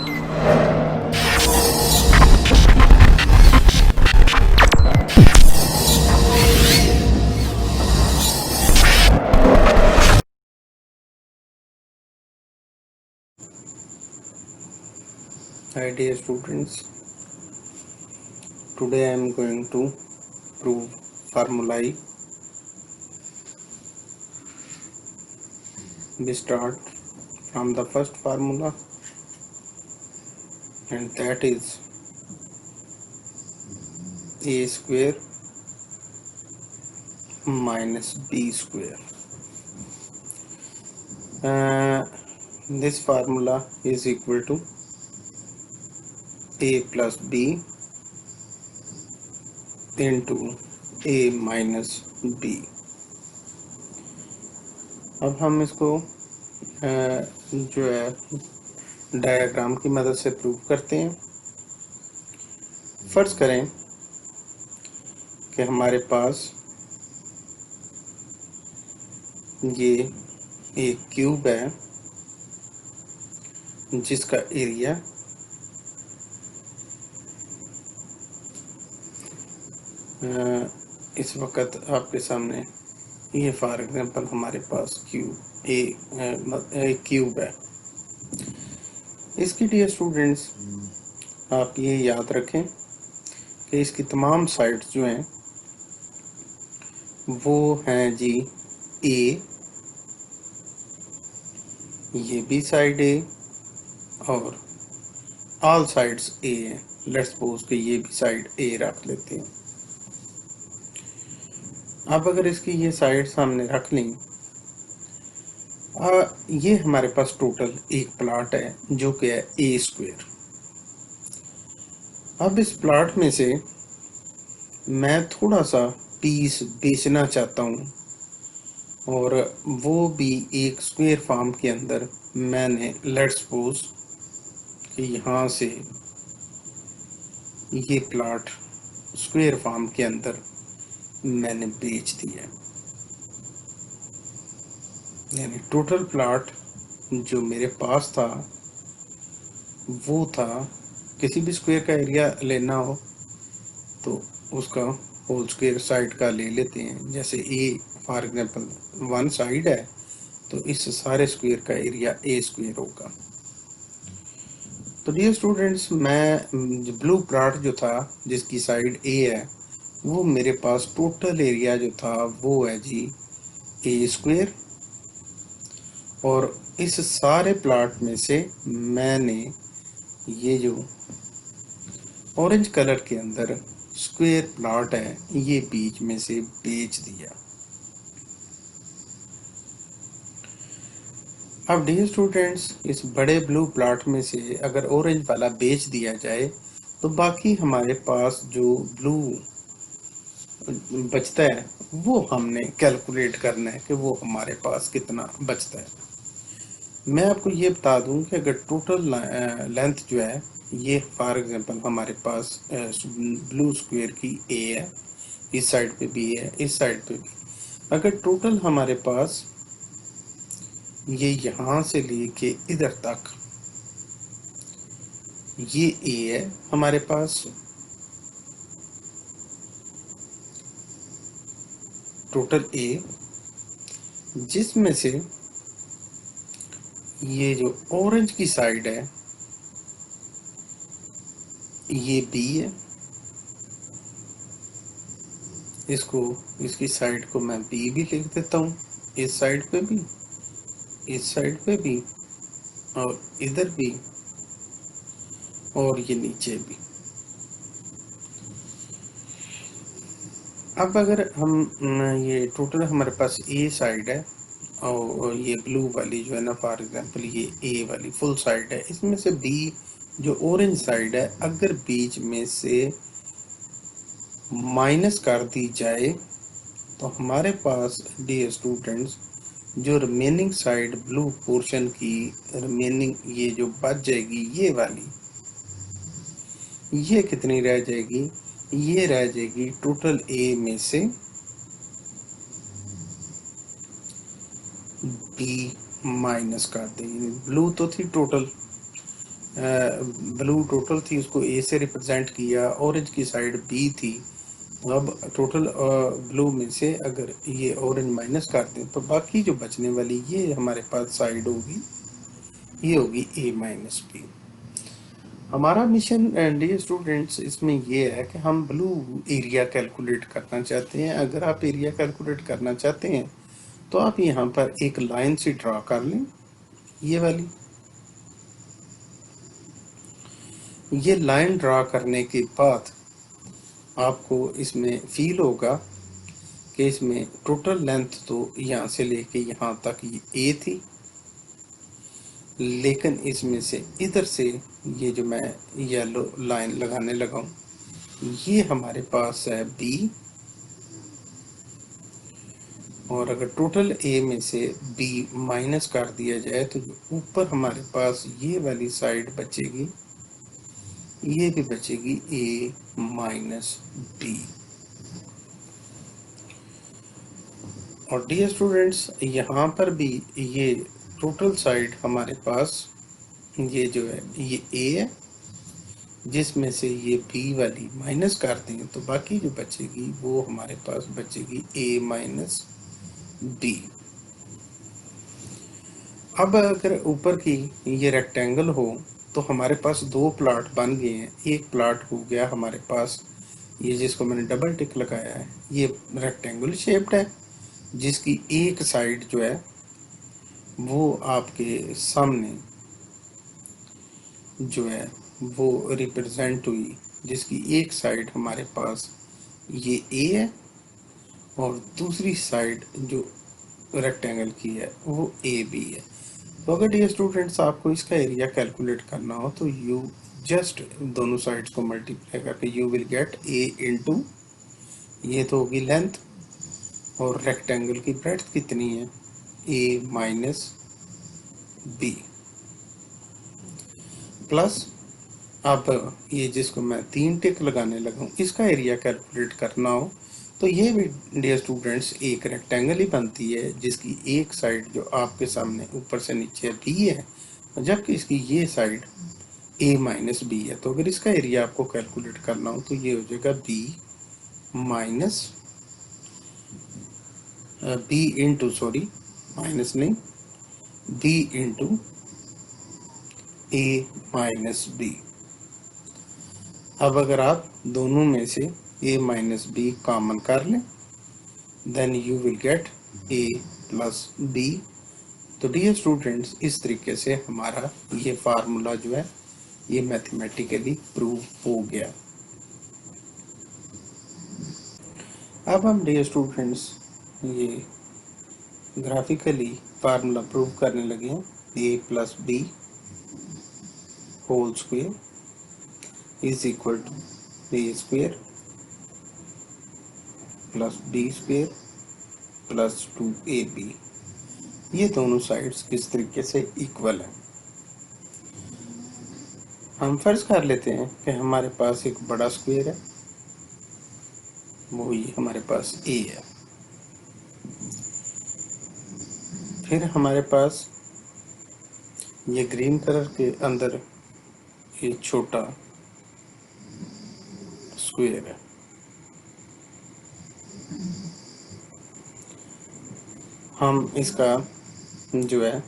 Hi dear students, today I am going to prove formulae. We start from the first formula, and that is a square minus b square. This formula is equal to a plus b into a minus b. अब हम इसको जो है diagram की मदद से prove करते हैं। फर्ज करें कि हमारे पास ये एक क्यूब है जिसका एरिया इस वक्त आपके सामने ये फॉर एग्जांपल हमारे पास एक क्यूब है। इसकी डियर स्टूडेंट्स आप ये याद रखें कि इसकी तमाम साइड्स जो हैं वो हैं जी ए, ये भी साइड ए और ऑल साइड्स ए हैं। लेट्स सपोज कि ये भी साइड ए रख लेते हैं। अब अगर इसकी ये साइड सामने रख लें, ये हमारे पास टोटल एक प्लॉट है जो कि है ए स्क्वायर। अब इस प्लॉट में से मैं थोड़ा सा पीस बेचना चाहता हूँ और वो भी एक स्क्वायर फॉर्म के अंदर मैंने लेट्स सपोज कि यहाँ से ये प्लॉट स्क्वायर फॉर्म के अंदर मैंने बेच दिया, यानी टोटल प्लॉट जो मेरे पास था वो था, किसी भी स्क्वायर का एरिया लेना हो तो उसका होल स्क्वायर साइड का ले लेते हैं। जैसे A for example one side है तो इस सारे स्क्वायर का एरिया ए स्क्वायर होगा। तो डियर स्टूडेंट्स, मैं ब्लू प्लॉट जो था जिसकी साइड ए है वो मेरे पास टोटल एरिया जो था वो है जी ए स्क्वायर, और इस सारे प्लॉट में से मैंने ये जो ऑरेंज कलर के अंदर स्क्वायर प्लॉट है ये बीच में से बेच दिया। अब डियर स्टूडेंट्स, इस बड़े ब्लू प्लॉट में से अगर ऑरेंज वाला बेच दिया जाए तो बाकी हमारे पास जो ब्लू बचता है वो हमने कैलकुलेट करना है कि वो हमारे पास कितना बचता है। मैं आपको ये बता दूं कि अगर टोटल लेंथ जो है ये फॉर एग्जांपल हमारे पास ब्लू स्क्वायर की ए है, इस साइड पे भी है, इस साइड पे भी, अगर टोटल हमारे पास ये यहाँ से लेके इधर तक ये ए है हमारे पास, टोटल ए, जिसमें से ये जो ऑरेंज की साइड है ये बी है, इसको इसकी साइड को मैं बी भी लिख देता हूँ, इस साइड पे भी, इस साइड पे भी, और इधर भी, और ये नीचे भी। अब अगर हम ये टोटल हमारे पास ए साइड है और ये ब्लू वाली जो है ना फॉर एग्जांपल ये ए वाली फुल साइड है, इसमें से बी जो ऑरेंज साइड है अगर बीच में से माइनस कर दी जाए तो हमारे पास डियर स्टूडेंट्स जो रिमेनिंग साइड ब्लू पोर्शन की रिमेनिंग ये जो बच जाएगी ये वाली, ये कितनी रह जाएगी, ये रह जाएगी टोटल ए में से बी माइनस कर देंगे। ब्लू तो थी टोटल, ब्लू टोटल थी उसको ए से रिप्रेजेंट किया, ऑरेंज की साइड बी थी। अब टोटल ब्लू में से अगर ये ऑरेंज माइनस कर दें तो बाकी जो बचने वाली ये हमारे पास साइड होगी, ये होगी ए माइनस बी। हमारा मिशन डियर स्टूडेंट्स इसमें ये है कि हम ब्लू एरिया कैलकुलेट करना चाहते हैं। अगर आप एरिया कैलकुलेट करना चाहते हैं तो आप यहाँ पर एक लाइन सी ड्रा कर लें, ये वाली। ये लाइन ड्रा करने के बाद आपको इसमें फील होगा कि इसमें टोटल लेंथ तो यहाँ से लेके यहाँ तक ये ए थी, लेकिन इसमें से इधर से ये जो मैं येलो लाइन लगाने लगा हूँ ये हमारे पास है बी, और अगर टोटल ए में से बी माइनस कर दिया जाए तो जो ऊपर हमारे पास ये वाली साइड बचेगी, ये भी बचेगी ए माइनस बी। और डियर स्टूडेंट्स यहाँ पर भी ये टोटल साइड हमारे पास ये जो है ये ए है, जिसमें से ये बी वाली माइनस कर दें तो बाकी जो बचेगी वो हमारे पास बचेगी ए माइनस बी। अब अगर ऊपर की ये रेक्टेंगल हो तो हमारे पास दो प्लॉट बन गए हैं। एक प्लॉट हो गया हमारे पास ये जिसको मैंने डबल टिक लगाया है, ये रेक्टेंगल शेप्ड है जिसकी एक साइड जो है वो आपके सामने जो है वो रिप्रेजेंट हुई, जिसकी एक साइड हमारे पास ये ए है और दूसरी साइड जो रेक्टेंगल की है वो ए बी है। तो अगर डियर स्टूडेंट्स आपको इसका एरिया कैलकुलेट करना हो तो यू जस्ट दोनों साइड्स को मल्टीप्लाई करके you will gate A into ये तो होगी लेंथ, और रेक्टेंगल की ब्रेड्थ कितनी है ए माइनस बी, प्लस अब ये जिसको मैं 3 टिक लगाने लगा हूँ इसका एरिया कैलकुलेट करना हो तो ये भी डियर स्टूडेंट्स एक रेक्टेंगल ही बनती है जिसकी एक साइड जो आपके सामने ऊपर से नीचे बी है, जबकि इसकी ये साइड ए माइनस बी है। तो अगर इसका एरिया आपको कैलकुलेट करना हो तो ये हो जाएगा B minus B into sorry minus नहीं B into A minus B. अब अगर आप दोनों में से a माइनस बी कॉमन कर लें then you will get a plus B. तो डियर स्टूडेंट्स इस तरीके से हमारा ये फार्मूला जो है ये मैथमेटिकली प्रूव हो गया। अब हम डियर स्टूडेंट्स ये ग्राफिकली फार्मूला प्रूव करने लगे हैं। a plus B whole square is equal to a square plus B square plus 2ab। ये दोनों साइड्स किस तरीके से इक्वल है। हम फर्ज कर लेते हैं कि हमारे पास एक बड़ा स्क्वायर है, वो ये हमारे पास a है। फिर हमारे पास ये ग्रीन कलर के अंदर ये छोटा स्क्वायर है। हम इसका जो है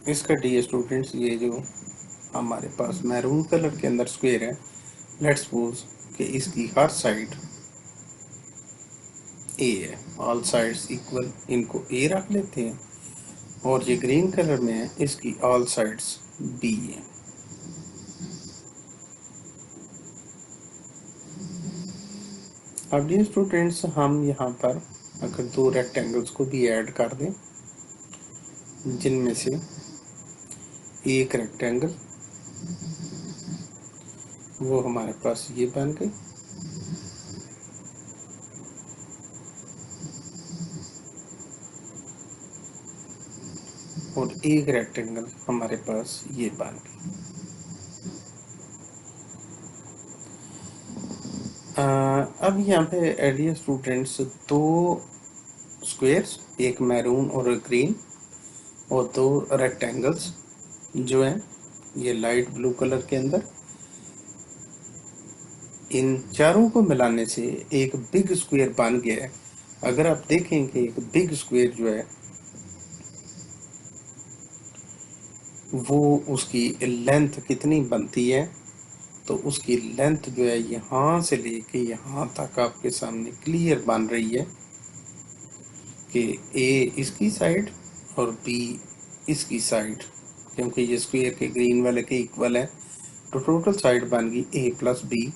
इसका डियर स्टूडेंट्स ये जो हमारे पास मैरून कलर के अंदर स्क्वायर है, लेट्स सपोज कि इसकी हर साइड ए है, ऑल साइड्स इक्वल, इनको ए रख लेते हैं, और ये ग्रीन कलर में है इसकी ऑल साइड्स बी है। अब डियर स्टूडेंट्स हम यहाँ पर अगर दो रेक्टेंगल्स को भी ऐड कर दें, जिनमें से एक रेक्टेंगल वो हमारे पास ये बन गई, और एक रेक्टेंगल हमारे पास ये बन गई। अब यहाँ पे डियर स्टूडेंट्स दो स्क्वायर्स, एक मैरून और ग्रीन, और दो रेक्टेंगल्स जो हैं ये लाइट ब्लू कलर के अंदर, इन चारों को मिलाने से एक बिग स्क्वायर बन गया है। अगर आप देखें कि एक बिग स्क्वायर जो है वो उसकी लेंथ कितनी बनती है, तो उसकी लेंथ जो है यहाँ से लेके यहाँ तक आपके सामने क्लियर बन रही है कि ए इसकी साइड और बी इसकी साइड, क्योंकि ये स्क्वायर के ग्रीन वाले के इक्वल है, तो टोटल साइड बन गई ए प्लस बी।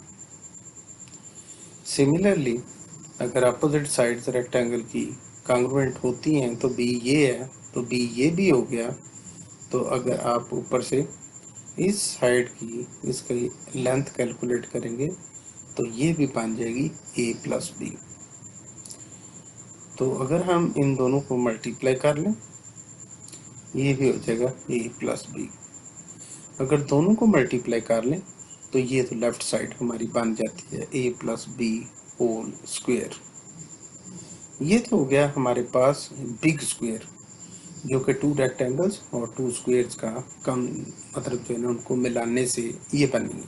सिमिलरली अगर अपोजिट साइड्स रेक्टेंगल की कांग्रुएंट होती हैं तो बी ये है तो बी ये भी हो गया। तो अगर आप ऊपर से इस साइड की इसकी लेंथ कैलकुलेट करेंगे तो ये भी बन जाएगी ए प्लस बी। तो अगर हम इन दोनों को मल्टीप्लाई कर लें ये भी हो जाएगा ए प्लस बी। अगर दोनों को मल्टीप्लाई कर लें तो ये तो लेफ्ट साइड हमारी बन जाती है ए प्लस बी होल स्क्वायर। ये तो हो गया हमारे पास बिग स्क्वायर जो कि टू रेक्टेंगल्स और टू स्क्वायर्स का कम मतलब जो है ना उनको मिलाने से ये बनी है।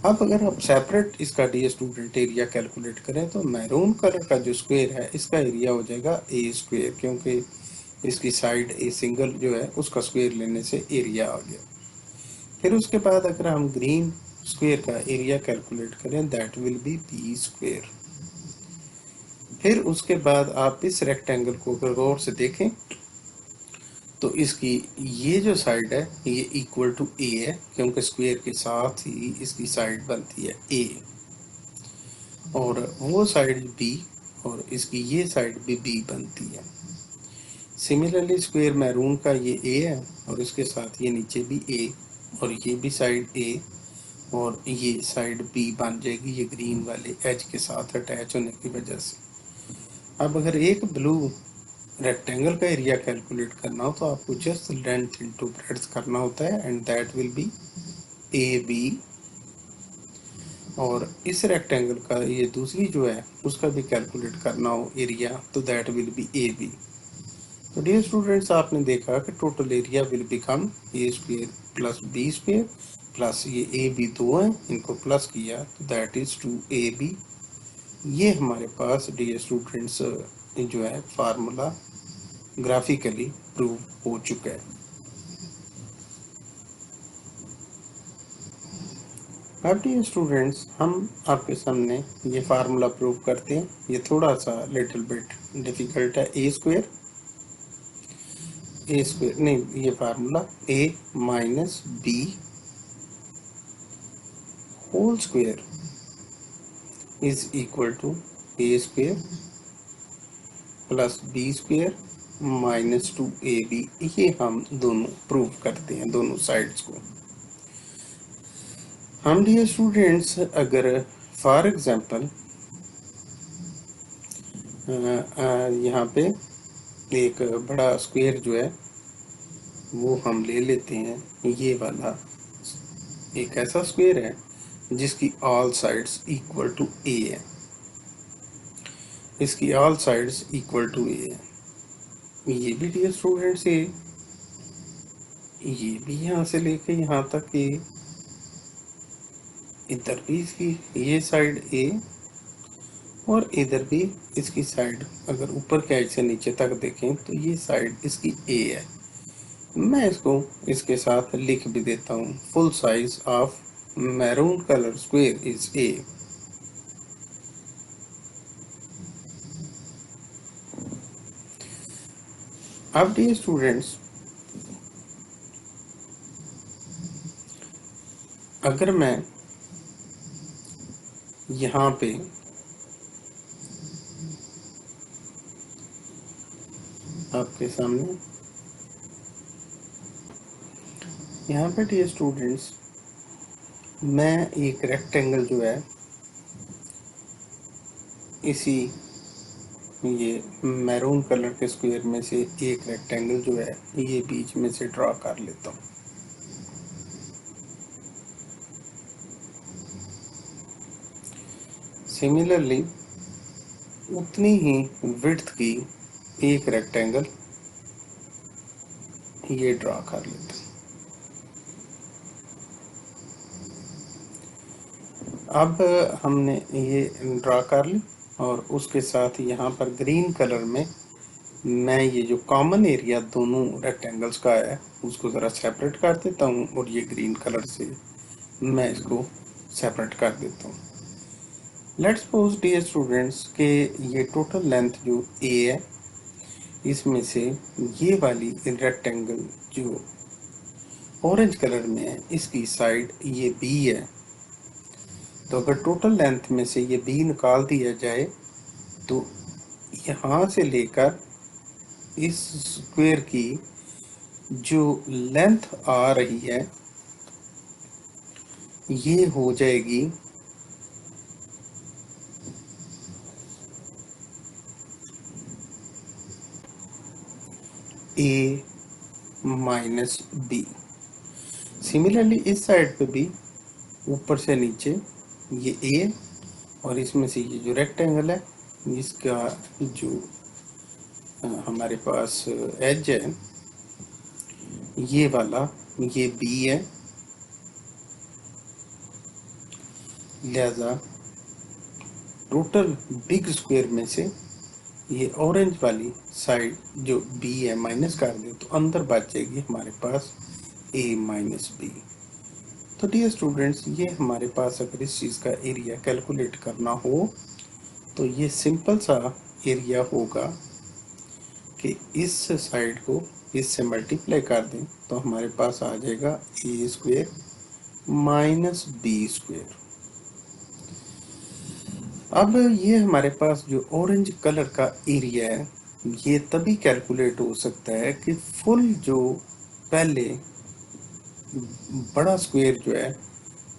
अब अगर आप सेपरेट इसका डी स्टूडेंट एरिया कैलकुलेट करें तो मैरून कलर का जो स्क्वायर है इसका एरिया हो जाएगा ए स्क्वायर, क्योंकि इसकी साइड ए सिंगल जो है उसका स्क्वायर लेने से एरिया आ गया। फिर उसके बाद अगर हम ग्रीन स्क्वायर का एरिया कैलकुलेट करें that will be B square. फिर उसके बाद आप इस रेक्टेंगल को अगर गौर से देखें तो इसकी ये जो साइड है ये इक्वल टू ए है, क्योंकि स्क्वायर के साथ ही इसकी साइड बनती है ए, और वो साइड बी और इसकी ये साइड भी बी बनती है। सिमिलरली स्क्वायर मैरून का ये ए है और इसके साथ ये नीचे भी ए और ये भी साइड ए और ये साइड बी बन जाएगी ये ग्रीन वाले एज के साथ अटैच होने की वजह से। अब अगर एक ब्लू रेक्टेंगल का एरिया कैलकुलेट करना हो तो आपको जस्ट लेंथ इनटू ब्रेड्थ करना होता है and that will be A B. और इस रेक्टेंगल का ये दूसरी जो है उसका भी कैलकुलेट करना हो एरिया तो that will be A B. तो डियर स्टूडेंट्स आपने देखा कि total area will become A square plus B square plus ये ए बी दो है इनको प्लस किया तो दैट इज 2ab। ये हमारे पास डियर स्टूडेंट्स जो है फार्मूला ग्राफिकली प्रूव हो चुका है। अब डियर स्टूडेंट्स हम आपके सामने ये फार्मूला प्रूव करते हैं। ये थोड़ा सा लिटिल बिट डिफिकल्ट है। ए स्क्वायर नहीं, ये formula A minus B whole square is equal to A square plus B square minus 2ab। ये हम दोनों प्रूव करते हैं दोनों साइड्स को। हम डियर स्टूडेंट्स अगर फॉर एग्जांपल यहाँ पे एक बड़ा स्क्वायर जो है वो हम ले लेते हैं, ये वाला एक ऐसा स्क्वायर है जिसकी ऑल साइड्स इक्वल टू ए है, इसकी ऑल साइड्स इक्वल टू ए है। ये भी डियर स्टूडेंट्स ये भी यहाँ से लेके यहाँ तक ए, इधर भी इसकी ये साइड ए और इधर भी इसकी साइड अगर ऊपर के एज से नीचे तक देखें तो ये साइड इसकी ए है। मैं इसको इसके साथ लिख भी देता हूँ, full size of maroon colour square is a. अब डियर स्टूडेंट्स अगर मैं यहाँ पे आपके सामने यहाँ पे डियर स्टूडेंट्स मैं एक रेक्टेंगल जो है इसी ये मैरून कलर के स्क्वायर में से एक रेक्टेंगल जो है ये बीच में से ड्रॉ कर लेता हूँ। सिमिलरली उतनी ही विड्थ की एक रेक्टेंगल ये ड्रा कर लेते हैं। अब हमने ये ड्रा कर ली और उसके साथ यहाँ पर ग्रीन कलर में मैं ये जो कॉमन एरिया दोनों रेक्टेंगल्स का है उसको ज़रा सेपरेट कर देता हूँ और ये ग्रीन कलर से मैं इसको सेपरेट कर देता हूँ। लेट्स सपोज डियर स्टूडेंट्स के ये टोटल लेंथ जो ए है, इसमें से ये वाली रेक्टेंगल जो ऑरेंज कलर में है इसकी साइड ये बी है। तो अगर टोटल लेंथ में से ये बी निकाल दिया जाए तो यहाँ से लेकर इस स्क्वायर की जो लेंथ आ रही है ये हो जाएगी ए माइनस बी। सिमिलरली इस साइड पे भी ऊपर से नीचे ये ए और इसमें से ये जो रेक्टेंगल है इसका जो हमारे पास एज है ये वाला ये बी है, लिहाजा टोटल बिग स्क्वायर में से ये ऑरेंज वाली साइड जो बी है माइनस कर दे तो अंदर बच जाएगी हमारे पास ए माइनस बी। तो डियर स्टूडेंट्स ये हमारे पास अगर इस चीज़ का एरिया कैलकुलेट करना हो तो ये सिंपल सा एरिया होगा कि इस साइड को इससे मल्टीप्लाई कर दें तो हमारे पास आ जाएगा A square minus B square. अब ये हमारे पास जो ऑरेंज कलर का एरिया है ये तभी कैलकुलेट हो सकता है कि फुल जो पहले बड़ा स्क्वायर जो है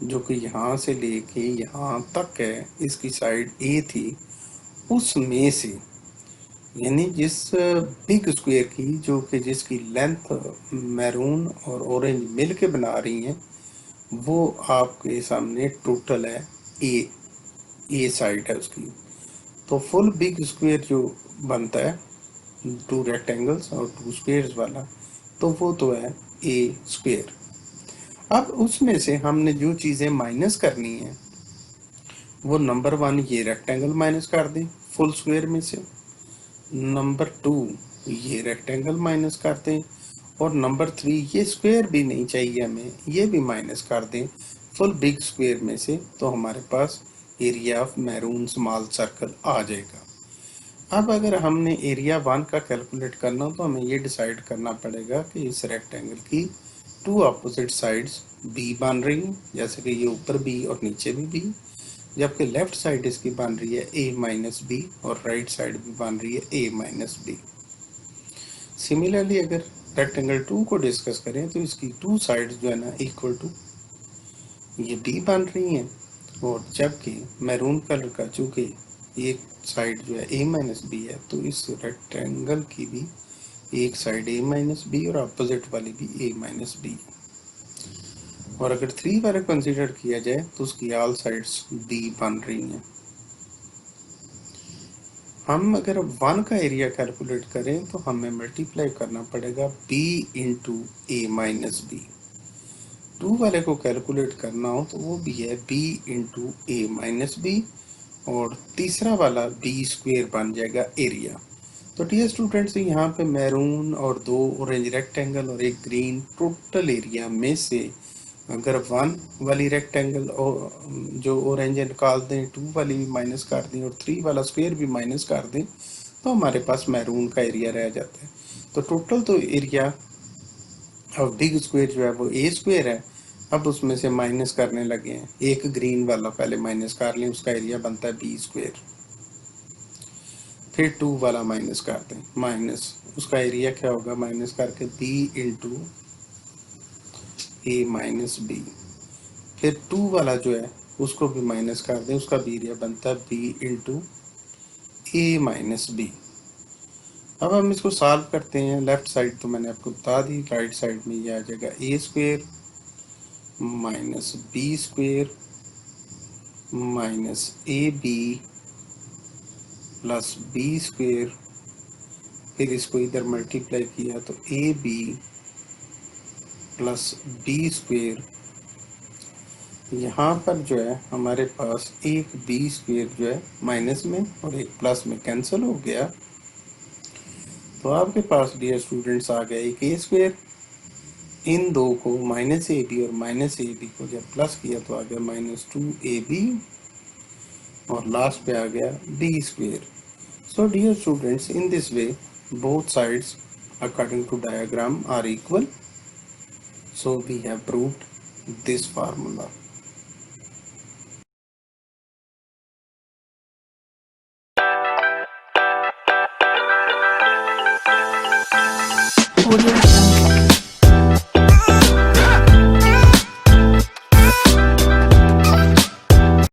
जो कि यहाँ से लेके यहाँ तक है इसकी साइड ए थी उसमें से यानी जिस बिग स्क्वायर की जो कि जिसकी लेंथ मैरून और ऑरेंज मिल के बना रही हैं वो आपके सामने टोटल है ए साइड है उसकी। तो फुल बिग स्क्वायर जो बनता है टू रेक्टेंगल्स और टू स्क्वायर्स वाला तो वो तो है ए स्क्वायर। अब उसमें से हमने जो चीज़ें माइनस करनी है वो नंबर 1 ये रेक्टेंगल माइनस कर दें फुल स्क्वायर में से, नंबर 2 ये रेक्टेंगल माइनस कर दें और नंबर 3 ये स्क्वायर भी नहीं चाहिए हमें ये भी माइनस कर दें फुल बिग स्क्वायर में से तो हमारे पास area of maroon small circle आ जाएगा। अब अगर हमने एरिया 1 का कैलकुलेट करना तो हमें ये डिसाइड करना पड़ेगा कि इस रेक्टेंगल की टू अपोजिट साइड्स बी बन रही हैं जैसे कि ये ऊपर बी और नीचे भी बी, जबकि लेफ्ट साइड इसकी बन रही है ए माइनस बी और राइट साइड भी बन रही है ए माइनस बी। सिमिलरली अगर रेक्टेंगल 2 को डिस्कस करें तो इसकी टू साइड्स जो है ना इक्वल टू ये बी बन रही हैं और जबकि मैरून कलर का चूंकि एक साइड जो है ए माइनस बी है तो इस रेक्टेंगल की भी एक साइड ए माइनस बी और अपोजिट वाली भी ए माइनस बी। और अगर 3 वाला कंसीडर किया जाए तो उसकी ऑल साइड्स बी बन रही हैं। हम अगर 1 का एरिया कैलकुलेट करें तो हमें मल्टीप्लाई करना पड़ेगा b into A minus B. 2 वाले को कैलकुलेट करना हो तो वो भी है b into A minus B और तीसरा वाला बी स्क्वायर बन जाएगा एरिया। तो डियर स्टूडेंट्स यहाँ पे मैरून और 2 ऑरेंज रेक्टेंगल और एक ग्रीन टोटल एरिया में से अगर 1 वाली रेक्टेंगल और जो ऑरेंज निकाल दें 2 वाली भी माइनस कर दें और 3 वाला स्क्वायर भी माइनस कर दें तो हमारे पास मैरून का एरिया रह जाता है। तो टोटल तो एरिया और बिग स्क्वायर जो है वो ए स्क्वायर है। अब उसमें से माइनस करने लगे हैं, एक ग्रीन वाला पहले माइनस कर लें उसका एरिया बनता है बी स्क्वायर, फिर 2 वाला माइनस कर दें माइनस उसका एरिया क्या होगा माइनस करके B into A minus B, फिर 2 वाला जो है उसको भी माइनस कर दें उसका भी एरिया बनता है B into A minus B. अब हम इसको सॉल्व करते हैं। लेफ्ट साइड तो मैंने आपको बता दी, राइट साइड में ये आ जाएगा A square minus B square minus A B plus B square, फिर इसको इधर मल्टीप्लाई किया तो A B plus B square, यहाँ पर जो है हमारे पास एक बी स्क्वेयर जो है माइनस में और एक प्लस में कैंसिल हो गया, तो आपके पास डियर स्टूडेंट्स आ गया एक ए स्क्वेयर। इन दो को माइनस ए बी और माइनस ए बी को जब प्लस किया तो आ गया माइनस टू ए बी और लास्ट पे आ गया B square. So dear students, in this way both sides according to diagram are equal. So we have proved this formula. Audio